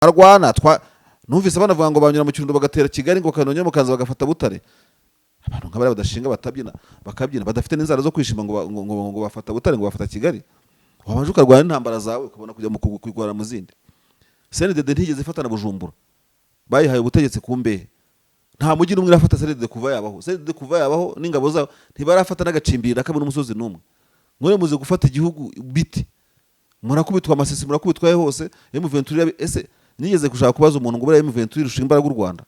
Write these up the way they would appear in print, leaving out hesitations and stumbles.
arwana numvise banavuga ngo banyura mu Kirundo bagatera Kigali ngo Kanonye mukaza bagafata Butare. Abantu nk'abari badashinga bakabyina badafite n'inzara zo kwishima ngo bafata Butare ngo bafata Kigali. Wabanje ukarwana intambara zawe ukabona kujya mu kwigwara mu zindi. CNDD ntigeze ifatana Bujumbura, bayihaye ubutegetsi ku Mbehe. Nta mujyi n'umwe irafata CNDD kuva yabaho n'ingabo zabo ntibarafata n'agacimbiri na kamwe n'umusozi n'umwe. Mwe muze gufata igihugu biti, murakubitwa amasisi, murakubitwa hose. M23 ese nigeze gushaka kubaza umuntu ngo bari M23 rushinga imbaraga u Rwanda,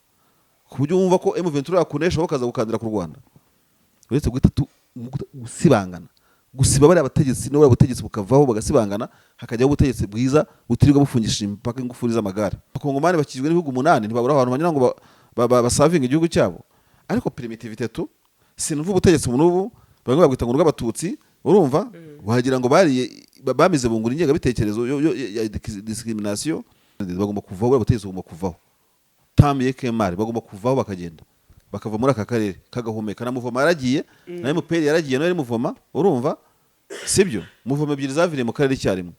ku buryo wumva ko M23 yakunesha bakaza gukandira ku Rwanda. Uretse gusibangana, gusiba bari abategetsi no bari abategetsi bukavaho bagasibangana, hakajyaho ubutegetsi bwiza butirirwa bufungishije impaka ingufuri z'amagare. Abakongomani bakijwe n'ibihugu 8 ntibabura abantu banyura ngo basavinga igihugu cyabo. Ariko primitivité tu sinumva ubutegetsi n'ubu bamwe babwita ngo rw'abatutsi, urumva wagira ngo bamize bungura ingenga bitekerezo ya discrimination. Bagomba kuvaho, abategetsi bagomba kuvaho. Tamiye Kemari bagomba kuvaho bakagenda bakava muri aka karere kagahumeka. Na Muvoma yaragiye, na MPR yaragiye, no yari Muvoma, urumva sibyo? Muvoma ebyiri zaviriye mu karere cyarimwe,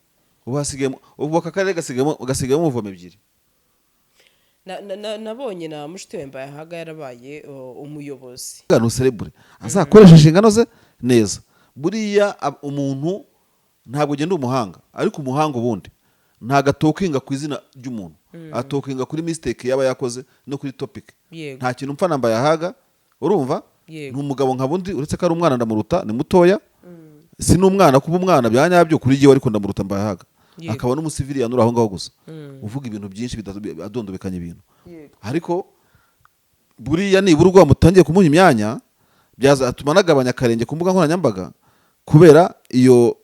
ubu hasigayemo ubu aka karere gasigayemo Muvoma ebyiri. Nabonye na mushiti we Mbayahaga yarabaye umuyobozi. Gano cerebre azakoresha inshingano ze neza. Buriya umuntu ntabwo genda umuhanga, ariko umuhanga ubundi ntago atokinga ku izina ry'umuntu, atokinga kuri mistake yaba yakoze no kuri topic. Nta kintu mpfa na Mbayahaga, urumva n'umugabo nkabundi, uretse ko ari umwana ndamuruta, ni mutoya. Si n'umwana kuba umwana byanyabyo kuri giwe, ariko ndamuruta Mbayahaga. Akaba n'umusiviliya nuri aho ngaho gusa uvuga ibintu byinshi adondobekanye ibintu. Ariko buriya nibura urwa mutangiye kumuha imyanya byazatuma nagabanya akarenge ku mbuga nkoranyambaga, kubera iyo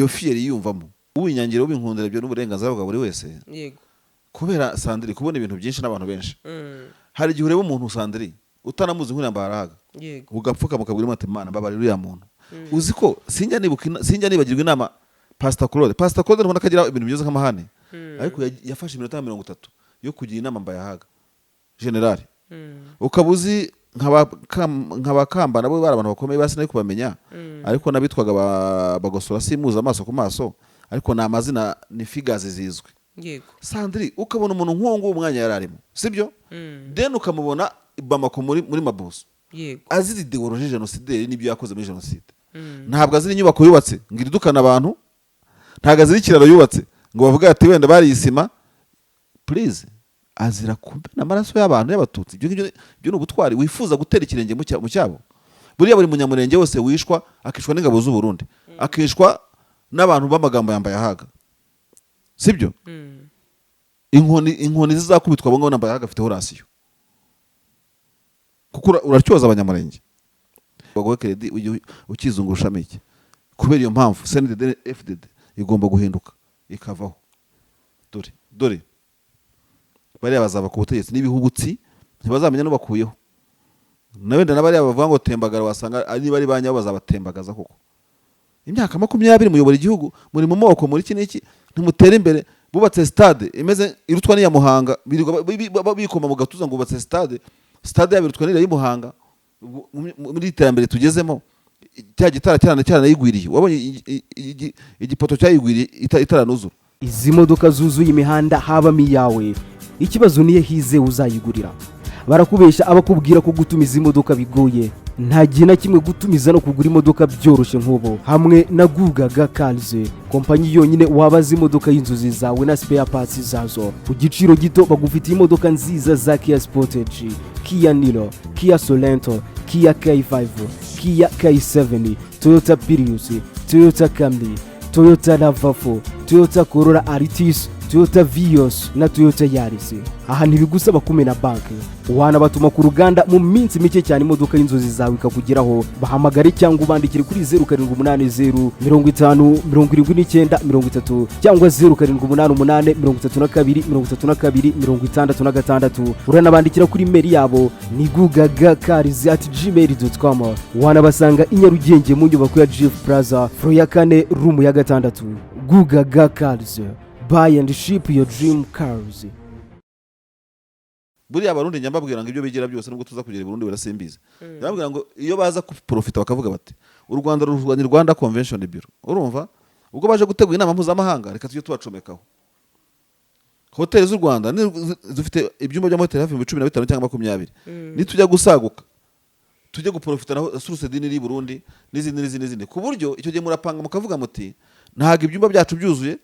fieri yiyumvamo. Uwinyangiro w'inkundira byo n'uburenganzira bwa buri wese. Kubera Sandrine kubona ibintu byinshi n'abantu benshi. Hari igihe ureba umuntu Sandrine utanamuzi nk'uri Mbayahaga, ugapfuka mukabwira ati Imana mbabarira uriya muntu. Uzi ko sinjya nibagirwa inama Pastor Claude ntubona kagira ibintu byiza nk'amahane, ariko yafashe iminota 30 yo kugira inama Mbayahaga general. Ukabuzi nk'abakamba nabo bari abantu bakomeye basi nayo kubamenya, ariko nabitwaga bagosora simuza amaso ku maso, ariko na amazina ni figures zizwe. Sandrine ukabona umuntu nk'uwo umwanya yararimo, sibyo? Then ukamubona Bamako muri Mabuso, azi ideologie genocide n'ibyo yakoze muri genocide. Ntabwo azira inyubako yubatse ngira idukana abantu, ntabwo azira ikiraro yubatse ngo bavuga ati wenda bariyisima. Please, azira kumena amaraso y'abantu y'abatutsi. Ibyo ni ubutwari. Wifuza gutera ikirenge mu cyabo. Buriya buri munyamurenge wose wishwa, akishwa n'ingabo z'u Burundi, akishwa n'abantu b'amagambo Mbayahaga, sibyo? Inkoni zizakubitwa abo ngabo na Mbayahaga afite horasiyo, kuko uracyoza abanyamurenge bagoye credit ukizungurusha mike. Kubera iyo mpamvu CNDD FDD igomba guhinduka ikavaho. Dore bari bazaba ku butegetsi n'ibihubutsi ntibazamenya no bakuyeho. Na wenda nabari bavuga ngo tembagara, wasanga ari bari banyabo bazabatembagaza koko. Imyaka 20 muyobora igihugu muri mu moko muri iki ntimutera imbere. Bubatse stade imeze irutwa n'iya Muhanga, bikoma mu gatuza ngo bubatse stade yabirutwa n'iya Muhanga. Muri iterambere tugezemo cya gitara cyane yigwiriye, wabonye igipoto cyayigwiriye itaranuzura. Izi modoka zuzuye imihanda haba miyawe, ikibazo niye hize uzayigurira. Barakubesha abakubwira ko gutumiza imodoka bigoye. Nta gihe na kimwe gutumiza no kugura imodoka byoroshye nk'ubo. Hamwe na Gugaga Cars, kompanyi yonyine wabaza imodoka y'inzozi zawe na spare parts zazo ku giciro gito. Bagufitiye imodoka nziza za Kia Sportage, Kia Niro, Kia Sorento, Kia K5, Kia K7, Toyota Prius, Toyota Camry, Toyota RAV4, Toyota Corolla Altis, Toyota Vios na Toyota Yaris. Aha ntibigusaba kumena banki, wanabatuma ku ruganda mu minsi mike cyane imodoka y'inzozi zawe ikakugeraho. Bahamagare cyangwa ubandikire kuri 0780 50 79 30 cyangwa 0788 32 66. Uranabandikira kuri mail yabo ni gugagacars@gmail.com. Wanabasanga i Nyarugenge mu nyubako ya Jeff Plaza floor ya 4 room ya 6. Gugaga Cars, buy and ship your dream cars. Buriya abarundi nyambabwira ngo ibyo bigira byose nubwo tuza kugera i Burundi barasimbiza. Nyambabwira ngo iyo baza kuprofita bakavuga bati u Rwanda rurwanya Rwanda Convention Bureau, urumva ubwo baje gutegura inama mpuzamahanga, reka tujye tubacomekaho. hoteli z'u Rwanda zifite ibyumba by'amahoteli hafi mu 15 cyangwa 20 nitujya gusaguka tujye guprofita na source dini iri Burundi n'izindi ku buryo icyo gihe murapanga mukavuga muti ntago ibyumba byacu byuzuye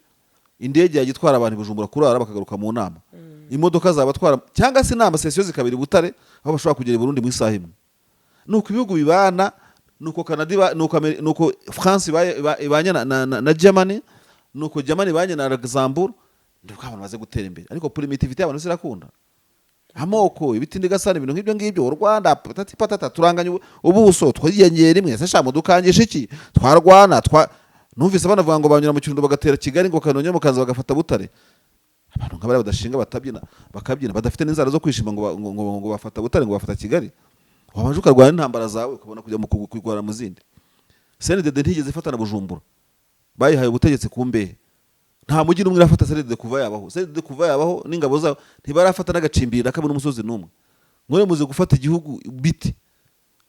indege yagitwara abantu Bujumbura kurara bakagaruka mu nama imodoka zabatwara cyangwa se inama session zikabiri Butare aho bashobora kugera i Burundi mu isaha imwe nuko ibihugu bibana nuko Canada nuko France ibanye na Germany nuko Germany ibanye na Luxembourg ndiko abantu baze gutera imbere ariko primitivity y'abantu sirakunda amoko ibitindi gasana ibintu nk'ibyo ngibyo u Rwanda patata turanganye ubuso twiyengera rimwe se shamo dukangisha iki twarwana numvise banavuga ngo banyura mu Kirundo bagatera Kigali ngo Kanonye mu kaza bagafata Butare abantu nk'abari badashinga bakabyina badafite n'inzara zo kwishima ngo bafata Butare ngo bafata Kigali wabanje ukarwana intambara zawe ukabona kujya mu kwigwara mu zindi CNDD ntigeze ifatana Bujumbura bayihaye ubutegetsi ku mbehe nta mujyi n'umwe irafata CNDD kuva yabaho n'ingabo zabo ntibarafata n'agacimbiri nakabona umusozi n'umwe mwere muze gufata igihugu biti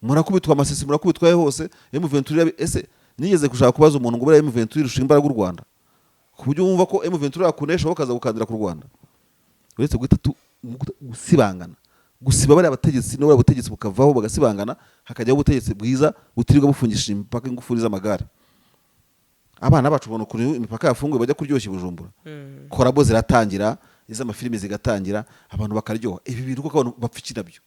murakubitwa amasisi murakubitwaye hose M23 ese nigeze gushaka kubaza umuntu ngo bari M23 irusha imbaraga u Rwanda ku buryo wumva ko M23 yakunesha bakaza gukandira ku Rwanda uretse gusibangana gusiba bari abategetsi no bari abategetsi bukavaho bagasibangana hakajyaho ubutegetsi bwiza butirirwa bufungishije imipaka ingufuri z'amagare abana bacu ubona kuri imipaka yafunguye bajya kuryoshya Bujumbura korabo ziratangira iz'amafilimi zigatangira abantu bakaryoha ibi bintu kuko abantu bapfikira byo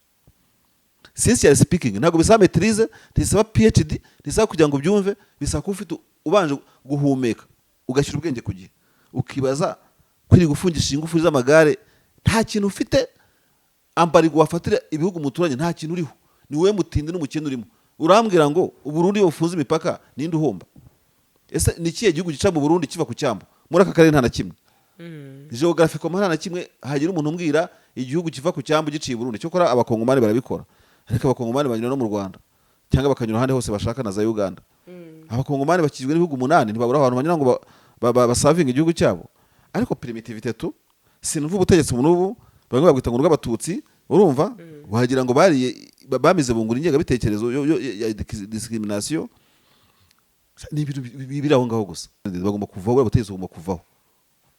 sincerely speaking ntago bisaba maîtrise bisaba PhD bisaba kugira ngo byumve bisaba ufite ubanje guhumeka ugashyira ubwenge ku gihe ukibaza kwiri gufungisha ingufuri z'amagare nta kintu ufite ambari guwafatira ibihugu muturanye nta kintu uriho ni wowe mutindi n'umukene urimo urambwira ngo Burundi bufunze imipaka ninde uhomba ese ni kiye gihugu gica mu Burundi kiva ku cyambo muri aka karere nta na kimwe geographique nta na kimwe hagira umuntu umbwira igihugu kiva ku cyambo giciye Burundi cyo kora abakongomani barabikora ariko abakongomani banyura no mu Rwanda cyangwa bakanyura hande hose bashaka na za Uganda abakongomani bakizwe n'ibihugu 8 ntibabura abantu banyura ngo basavinga igihugu cyabo ariko primitivité tu sinumva ubutegetsi n'ubu bamwe babwita ngo rw'abatutsi urumva wagira ngo bamize bungura ingega bitekerezo ya discrimination ni ibintu biraho ngaho gusa bagomba kuvaho abategetsi bagomba kuvaho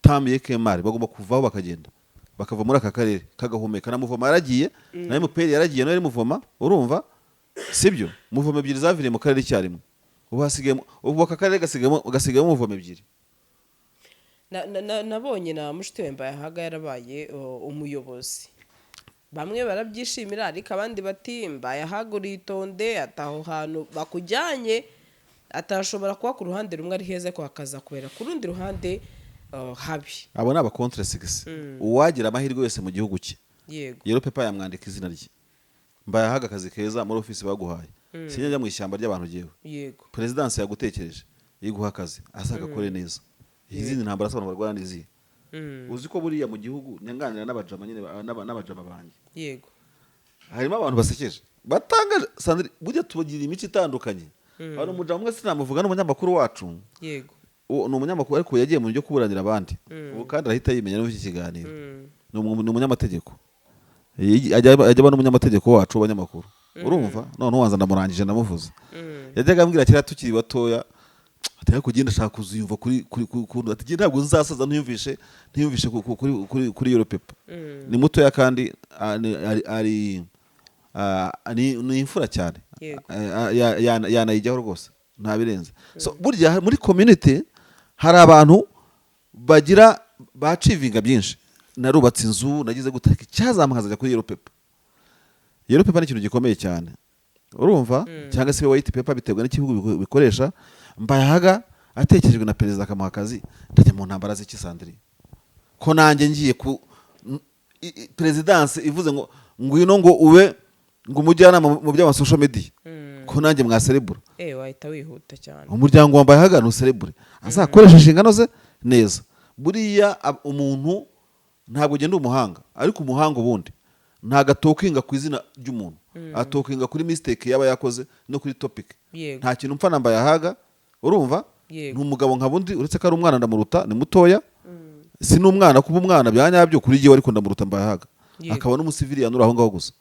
tamiye kemari bagomba kuvaho bakagenda bakava muri aka karere kagahumeka na muvoma yaragiye na MPR yaragiye no yari muvoma urumva sibyo muvoma ebyiri zaviriye mu karere cyarimwe ubu aka karere gasigamo muvoma ebyiri nabonye na Mushitemba yahaga yarabaye umuyobozi bamwe barabyishimira ariko abandi bati mbayahaga uritonde ataho hantu bakujyanye atashobora kuba ku ruhande rumwe ari heza ko akaza kubera ku rundi ruhande habi abo ni aba contre 6 uwagira amahirwe yose mu gihugu cye yego yero pepa yamwandika izina rye mbayahaga akazi keza muri office baguhaye sinyajya mu ishyamba ry'abantu giyewe yego presidence yagutekereje yiguha akazi asaka kore neza izindi ntambara abantu barwana izihe uzi ko buriya mu gihugu nyanganira n'abajama nyine n'abajama banjye yego harimo abantu basekeje batanga Sandri burya tubagira imico itandukanye hano umujama umwe sinamuvuga n'umunyamakuru wacu yego ni umunyamakuru ariko yagiye mu byo kuburanira abandi ubu kandi arahita yimenya n'iki kiganiro ni umunyamategeko ajya n'umunyamategeko wacu w'abanyamakuru urumva none wanza ndamurangije ndamuvuze yajyaga ambwira kera tukiri batoya atari kugenda ashaka kuziyumva kuri ati ntabwo nzasaza ntiyumvishe kuri Europe ni mutoya kandi ni imfura cyane yanayijyaho rwose nta birenze so burya muri community hari abantu bagira bacivinga byinshi narubatse inzu nagize gutaka cyazamuhazaje kuri Europe ni ikintu gikomeye cyane urumva cyangwa se white paper biterwa n'ikihugu bikoresha mbayahaga atekerejwe na perezida akamuha akazi ndajya mu ntambara z'iki Sandri ko nanjye ngiye ku presidence ivuze ngo ngwino ngo ube ngo umujyanama mu by'ama social media ko nanjye mwaserebura wahita wihuta cyane umuryango wambaye haga nuserebure azakoresha inshingano ze neza buriya umuntu ntabwo genda umuhanga ariko umuhanga ubundi nta gatokinga ku izina ry'umuntu atokinga kuri mistake yaba yakoze no kuri topic nta kintu mpfa nambaye haga urumva ni umugabo nkabundi uretse ko ari umwana ndamuruta ni mutoya si n'umwana kuba umwana byanyabyo kuri giye ariko ndamuruta mbaye haga akaba n'umusivili yanura aho ngaho gusa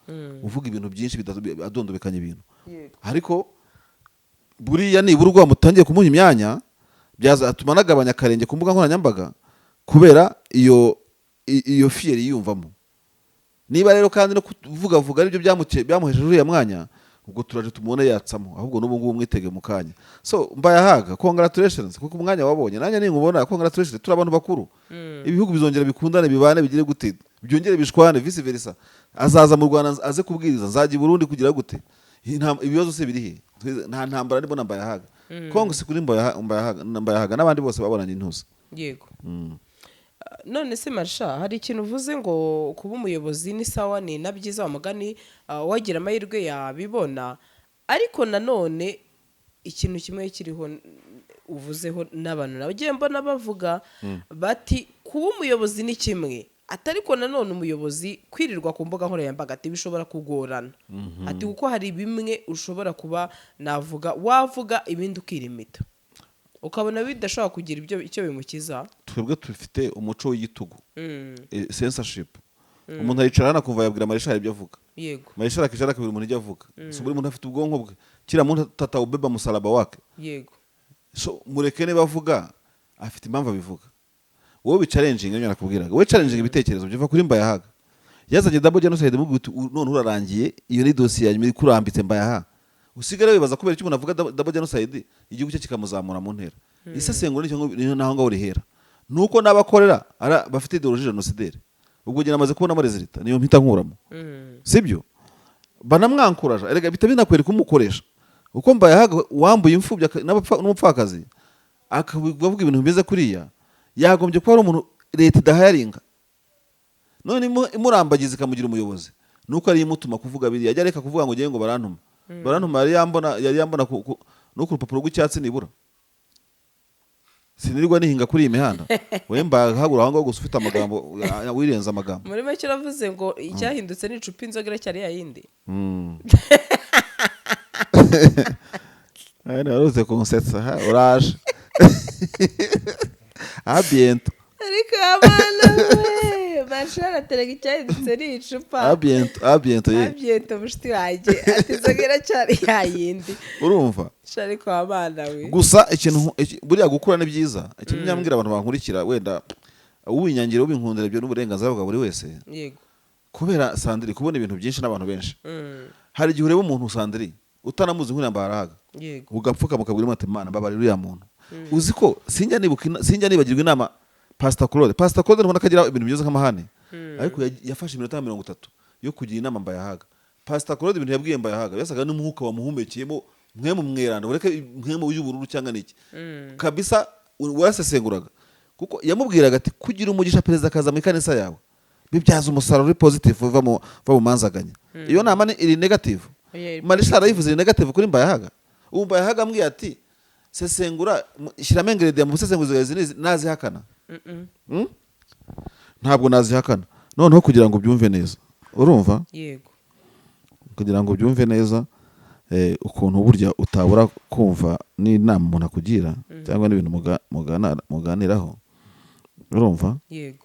uvuga ibintu byinshi adondobekanye ibintu ariko buriya nibura urwa mutangiye kumuha imyanya byazatuma nagabanya akarenge ku mbuga nkoranyambaga kubera iyo iyo fear yiyumvamo. Niba rero kandi no kuvuga aribyo byamuhesheje uriya mwanya, ubwo turaje tumubone yatsamo, ahubwo n'ubu ngubu mwitege mu kanya. So Mbayahaga, congratulations kuko umwanya wabonye, nanjye ninkubona congratulations, turi abantu bakuru. Ibihugu bizongera bikundane, bibane, bigire gute, byongere bishwane, vice versa. Azaza mu Rwanda aze kubwiriza, nzajya i Burundi kugira gute, ibibazo se biri he? Nta ntambara ndimo na Mbayahaga. Kongo si kuri Mbayahaga n'abandi bose babonanye intuza. Yego. None se Marsha, hari ikintu uvuze ngo kuba umuyobozi ni sawa, ni na byiza, wamugani wagira amahirwe yabibona, ariko nanone ikintu kimwe kiriho uvuzeho n'abantu nagiye mbona bavuga bati kuba umuyobozi ni kimwe, atariko nanone umuyobozi kwirirwa ku mbuga nkoranyambaga ati bishobora kugorana. Ati kuko hari bimwe ushobora kuba wavuga ibindi ukirimita, ukabona bidashobora kugira icyo bimukiza. Twebwe tufite umuco w'igitugu, censorship. Umuntu aricara hano akumva yabwira Marishal ibyo avuga. Yego. Marishal akicara akabwira umuntu ibyo avuga. So buri muntu afite ubwonko bwe, kila muntu tataubeba musalaba wake. Yego. So mureke ne bavuga, afite impamvu abivuga. Wowe bichallenging nyanya nakubwira, wowe challenging ibitekerezo biva kuri Mbayahaga. Yazanye double genocide mu gutu none urarangiye, iyo ni dossier yanyu kurambitse Mbayahaga. Usigara wibaza kubera iki umuntu avuga double genocide, igihugu cye kikamuzamura mu ntera. Isesengura n'icyo naho ngaho rihera. Nuko nabakorera bafite ideologie genocidaire. Ubwo gena amaze kubona result, niyo mpita nkuramo. Sibyo? Banamwankuraje, erega bitabinakwereka umukoresha. Uko Mbayahaga wambuye imfubya n'umupfakazi, akavuga ibintu bimeze kuriya, yagombye kuba ari umuntu leta idahayaringa. None imurambagiza ikamugira umuyobozi. Nuko ari imutuma kuvuga biri, yajya reka kuvuga ngo ngiye ngo barantuma. Barantuma yari yambona no ku rupapuro rw'icyatsi nibura. Sinirirwa nihinga kuri iyi mihanda. We Mbahagura aho ngaho gusa ufite amagambo wirenza amagambo. Muri make uravuze ngo icyahindutse ni icupa inzoga cyari yayindi. Ari naruze konsetsa uraje. Abiento. Ariko abana we bashara terega icyahindutse ni icupa. Abiento ye. Abiento mushiti waje ati inzoga cyari yayindi. Urumva? Shari kwa abana we. Gusa ikintu buriya gukura ni byiza. Ikintu nyambwira abantu bankurikira wenda uwinyangiro ubinkundira byo n'uburenganzira bwa buri wese. Yego. Kubera Sandri kubona ibintu byinshi n'abantu benshi. Hari igihe ureba umuntu Sandri utanamuzi nk'uri Mbarahaga. Yego. Ugapfuka mukabwira ati Imana mbabarira uriya muntu. Uzi ko sinjya nibagirwa inama Pastor Claude. Pastor Claude ntubona kagira ibintu byiza nk'amahane. Ariko yafashe iminota 30 yo kugira inama Mbayahaga. Pastor Claude ibintu yabwiye Mbayahaga yasaga n'umwuka wamuhumekeyemo mwe mu mweranda ureke mwe mu y'ubururu cyangwa niki. Kabisa warasesenguraga. Kuko yamubwiraga ati kugira umugisha perezida kaza mu kanisa yawe. Bibyaza umusaruro uri positive uva mu manzaganya. Iyo nama ni iri negative. Marishal yivuze iri negative kuri Mbayahaga. Mbayahaga ambwiye ati sesengura ishyiramo ingredient mu sesenguzo nazihakana. Ntabwo nazihakana. Noneho kugira ngo byumve neza. Urumva? Yego. Kugira ngo byumve neza ukuntu burya utabura kumva n'inama umuntu akugira cyangwa n'ibintu muganiraho. Urumva? Yego.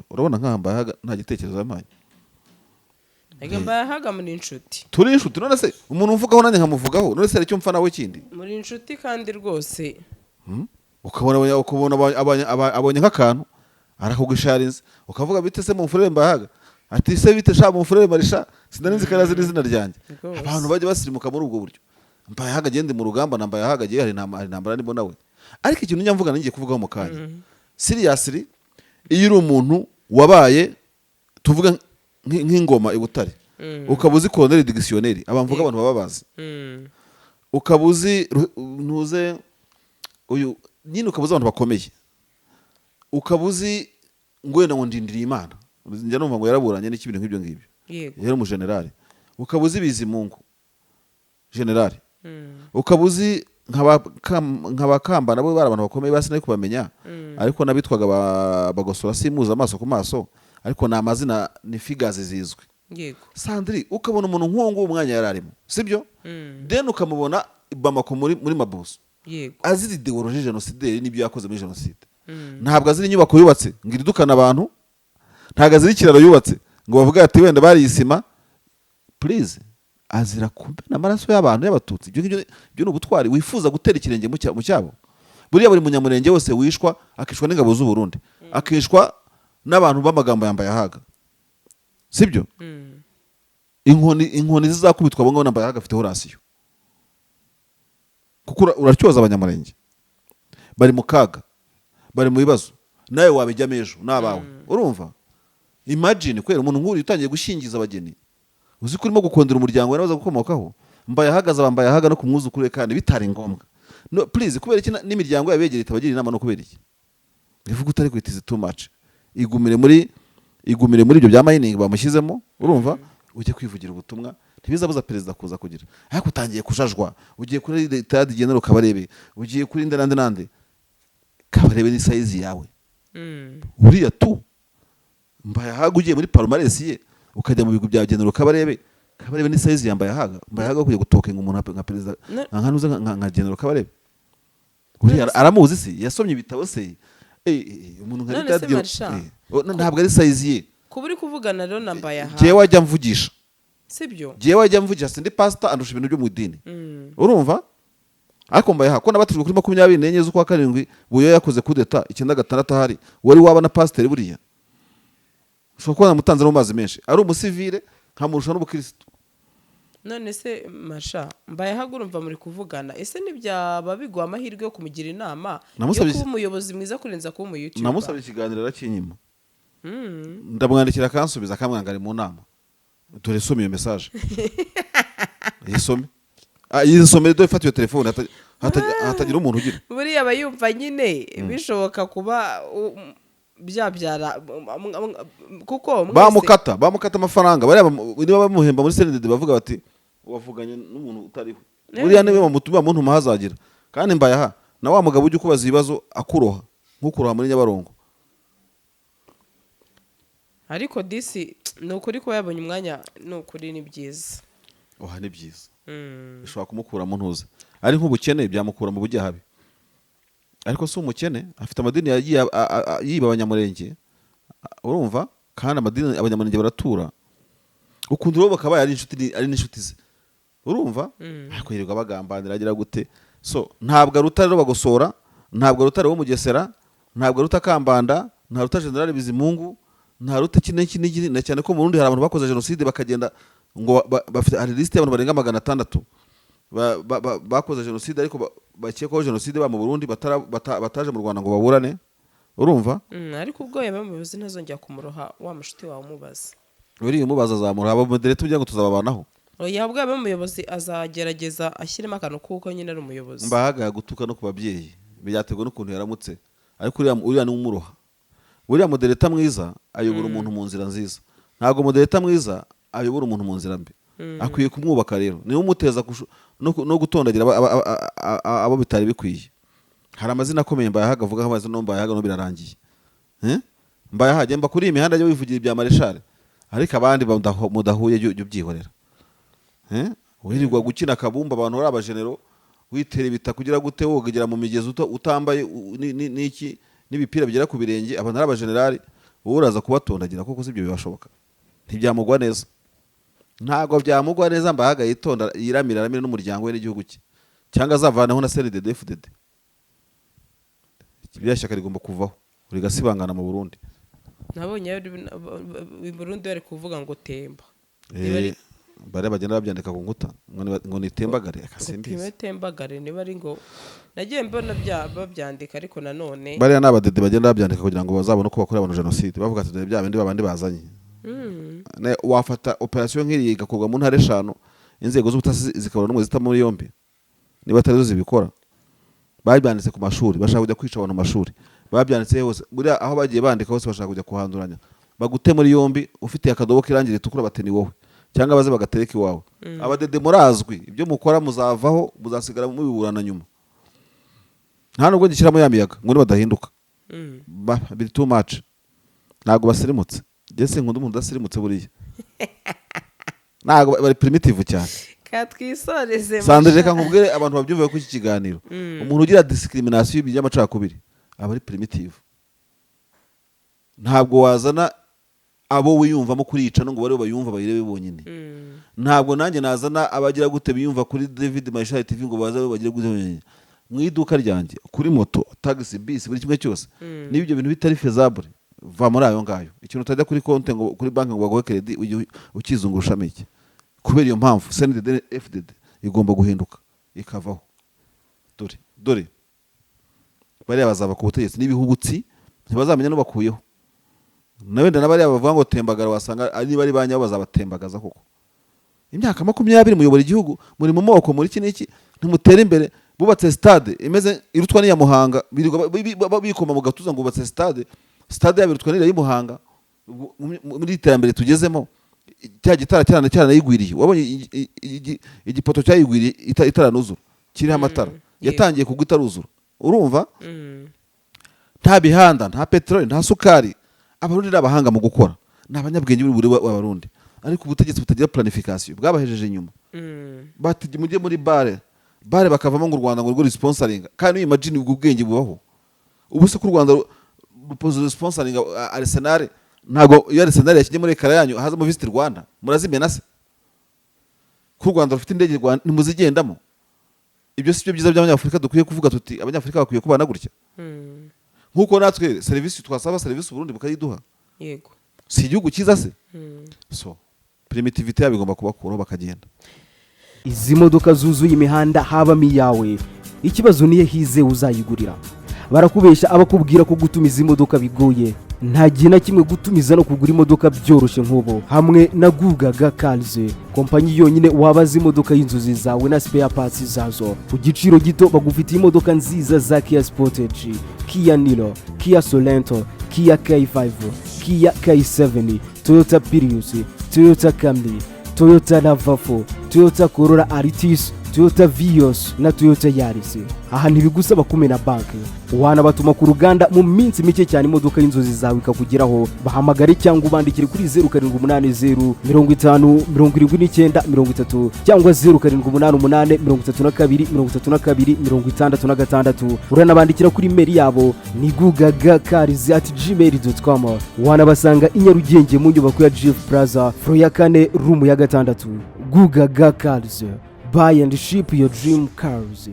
Urabona nka Mbayahaga nta gitekerezo yamanye. Ega Mbayahaga muri inshuti. Turi inshuti none se umuntu umvugaho nanjye nkamuvugaho none se icyo mfa nawe kindi. Muri inshuti kandi rwose. Ukabona abonye nk'akantu arakugusharinze ukavuga bite se mu mfurere Mbayahaga ati se bite sha mu mfurere Marisha sinarinzi karazi n'izina ryanjye. Abantu bajye basirimuka muri ubwo buryo. Mbayahaga agende mu rugamba na Mbayahaga agiye hari intambara nibo nawe. Ariko ikintu nyamvuga nanjye kuvugaho mu kanya. Seriously iyo uri umuntu wabaye tuvuga nk'ingoma ibutare ukabuzi colonel dictionnaire abamvuga abantu bababazi ukabuzi ntuze uyu nyine ukabuza abantu bakomeye ukabuzi ngwenda ngo ndindiriye Imana njya numva ngo yaraburanye n'ikibintu nk'ibyo ngibyo yari mu general ukabuzi Bizimungu general ukabuzi nk'abakamba nabo bari abantu bakomeye basi nayo kubamenya ariko nabitwaga bagosora simuza amaso ku maso ariko na amazina ni figures zizwe. Yego. Sandri ukabona umuntu nk'uwo umwanya yararimo sibyo then ukamubona Bamako muri Mabuso. Yego. Aziri ideologie genocide n'ibyo yakoze muri genocide. Ntabwo aziri inyubako yubatse ngiri dukana abantu ntabwo aziri kiraro yubatse ngo bavuga ati wenda bari isima please azira kumbe n'amaraso y'abantu y'abatutsi ibyo ni ubutwari wifuza gutera ikirenge mu cyabo buriya buri munyamurenge wose wishwa akishwa n'ingabo z'u Burundi akishwa n'abantu b'amagambo yambaye ahaga sibyo inkoni zizakubitwa abo ngabo nambaye ahaga afiteho rasiyo kuko uracyoza abanyamurenge bari mu kaga bari mu bibazo nawe wabijyamo ejo n'abawe urumva imagine kwera umuntu nk'uri utangiye gushingiza abageni uzi ko urimo gukondera umuryango we nabaza gukomokaho mbaye ahagaze abambaye ahaga no kumwuzukuru kandi bitari ngombwa no please kubera iki n'imiryango yabegereye itabagira inama no kubera iki bivuga utari kwitiza too much igumire muri ibyo bya mining bamushyizemo urumva ujye kwivugira ubutumwa ntibizabuza perezida kuza kugira ariko utangiye kujajwa ugiye kuri leta general Kabarebe ugiye kuri nande Kabarebe ni size yawe uriya tu mbaye ahaga ugiye muri palmarès ye ukajya mu bigo bya general Kabarebe ni size yambaye ahaga mbaye ahaga kujya gutokenga umuntu nka perezida nkanuza nka general Kabarebe uriya aramuzi se yasomye ibitabo se umuntu nka leta ntabwo ari size ye kuburi kuvugana rero nambaye ahaga jewe wajya mvugisha sibyo jewe wajya mvugisha sindi pastor andusha ibintu byo mu idini urumva ariko mbaye ko nabatijwe kuri 24 z'ukwa karindwi buyo yakoze kudeta 96 hari wari waba na pastor buriya ushobora kuba namutanze no mazi menshi ari umusivile nkamurusha n'ubukristo none se Masha mbaye hagurumva muri kuvugana ese nibyaba bigwa amahirwe yo kumugira inama yo kuba umuyobozi mwiza kurenza kuba mu YouTube namusabye ikiganiro arakinyima ndamwandikira kansubiza kamwangari mu nama dore some iyo message yisomere dore fata iyo telefone hatagira umuntu ugira buriya abayumva nyine bishoboka kuba byabyara kuko bamukata amafaranga bariya niba bamuhemba muri CNDD bavuga bati wavuganye n'umuntu utariho buriya niwe bamutuma muntu mahazagira kandi mbaye aha na wa mugabo ujye kubaza ibibazo akuroha nk'ukuroha muri Nyabarongo ariko disi ni ukuri ko yabonye umwanya ni ukuri ni byiza ni byiza bishobora kumukura mu ntuze ari nk'ubukene byamukura mu bujyahabi ariko si umukene afite amadini yiba abanyamurenge urumva kandi amadini abanyamurenge baratura ukuntu rero bakaba ari n'inshuti ze urumva akwirirwa bagambanira agira gute so ntabwo aruta rero bagosora ntabwo aruta rero Mugesera ntabwo aruta Kambanda nta ruta General Bizimungu nta ruta kiniki na cyane ko mu Burundi hari abantu bakoze genocide bakagenda ngo bafite liste y'abantu barenga 600 bakoze genocide ariko bakekwaho genocide ba mu Burundi bataje mu Rwanda ngo baburane urumva ariko ubwo yabamuyobozi ntazongera kumuroha wa mushuti wawe umubaza uriye umubaza azamura abo modere tujya ngo tuzababanaho oya bwa bamuyobozi azagerageza ashyiremo akantu kuko nyine ari umuyobozi mbahaga gutuka no kubabyeyi byategwa n'ukuntu yaramutse ariko uriya ni umuroha buriya modereta mwiza ayobora umuntu mu nzira nziza ntago modereta mwiza ayobora umuntu mu nzira mbi akwiye kumwubaka rero niwe umuteza no gutondagira abo bitari bikwiye hari amazina akomeye mbaye ahaga avuga amazina no mbaye ahaga no birarangiye mbaye ahaga mba kuri imihanda yo wivugira ibya mareshal ariko abandi mudahuye byo byihorera wirirwa gukina kabumba abantu ari abagenero witera ibita kugira gute wogegera mu migezi utambaye n'iki n'ibipira bigera ku birenge abantu ari abagenerali wowe uraza kubatondagira kuko sibyo bibashoboka ntibyamugwa neza ntago byamugwa neza mbahaga yitonda yiramira n'umuryango we n'igihugu cye cyangwa azavanaho na CNDD FDD kibya shyaka rigomba kuvaho rigasibangana mu Burundi nabonye i Burundi bari kuvuga ngo temba bare bagenda babyandika ku nkuta ngo nitembagare akasimbiza tembagare niba ari ngo nagiye mbona babyandika ariko nanone bare n'abadede bagenda babyandika kugira ngo bazabone uko bakora abantu genocide bavuga ati bya bindi babandi bazanye wafata operation nk'iri igakorwa mu ntare 5 inzego z'ubutasi zikabona n'umwe zita muri yombi niba atari zibikora babyanditse ku mashuri bashaka kujya kwica abantu mu mashuri babyanditse hose buriya aho bagiye bandika hose bashaka kujya kuhanduranya bagute muri yombi ufite akadobo kirangira itukura bateni wowe cyangwa baze bagatereka iwawe abadede murazwi ibyo mukora muzavaho muzasigara mubiburana nyuma nta nubwo gishyiramo yamiyaga ngo badahinduka biri too much ntago basirimutse jese nkunda umuntu udasirimutse buriya ntago bari primitive cyane katwisoreze sandrije kankubwire abantu babyumva ko iki kiganiro umuntu ugira discrimination y'amacakubiri aba ari primitive ntabwo wazana abo wiyumvamo kurica ngo bari bayumva bayirebe bonyine ntabwo nanjye nazana abagira gute biyumva kuri David Maisha TV ngo baza bagira gute mu iduka ryanjye kuri moto taxi bisi buri kimwe cyose niba ibyo bintu bitari feasible va muri ayo ngayo ikintu utajya kuri konti ngo kuri banki ngo baguhe credit ukizungurushamo iki kubera iyo mpamvu CNDD FDD igomba guhinduka ikavaho dore bariya bazaba ku butegetsi n'ibihubutsi ntibazamenya no bakuyeho nawe ndana bariya bavuga ngo tembagara wasanga ari bari banyabo bazabatembagaza koko imyaka 20 muyobora igihugu muri mu moko muri kiniki ntimutera imbere bubatse stade imeze irutwa n'iya Muhanga bikoma mu gatuza ngo bubatse stade yabirutwa n'ira y'Imuhanga muri iterambere tugezemo cya gitara cyane yigwiriye wabonye igipoto cyayigwiriye itaranuzura kiriho amatara yatangiye kugutaruzura urumva nta bihanda nta petroli nta sukari abarundi n'abahanga mu gukora n'abanyabwenge buri w'abarundi ariko ubutegetsi butagira planification bwabahejeje inyuma bati mujye muri bare bakavamo ngo u Rwanda ngo rwo sponsoring kandi imagine ubwo bwenge bubaho ubu se ku Rwanda rupoze sponsoring Arsenal ntago iyo Arsenal yakinye muri kara yanyu haza mu Visit Rwanda murazimena se ku Rwanda rufite indege ntimuzigendamo ibyo si byo byiza by'abanyafurika dukwiye kuvuga tuti abanyafurika bakwiye kubana gutya nkuko natwe service twasaba service Burundi bukayiduha yego si igihugu cyiza se so primitivity yabigomba kubakuraho bakagenda izi modoka zuzuye imihanda habamo iyawe ikibazo niye hize uzayigurira barakubesha abakubwira ko gutumiza imodoka bigoye nta gihe na kimwe gutumiza no kugura imodoka byoroshye nk'ubu hamwe na Gugaga Cars kompanyi yonyine wabaza imodoka y'inzozi zawe na spare parts zazo ku giciro gito bagufitiye imodoka nziza za Kia Sportage, Kia Niro, Kia Sorento, Kia K5, Kia K7, Toyota Prius, Toyota Camry, Toyota RAV4, Toyota Corolla Altis, Toyota Vios na Toyota Yaris. Aha ntibigusaba kumena banki wanabatuma ku ruganda mu minsi mike cyane imodoka y'inzozi zawe ikakugeraho bahamagare cyangwa ubandikire kuri 0780 50 79 30 cyangwa 0788 uranabandikira kuri mail yabo ni gugagacars@gmail.com wanabasanga i Nyarugenge mu nyubako ya Jeff Plaza floor ya 4 room ya 6 Gugaga Cars. Buy and ship your dream cars.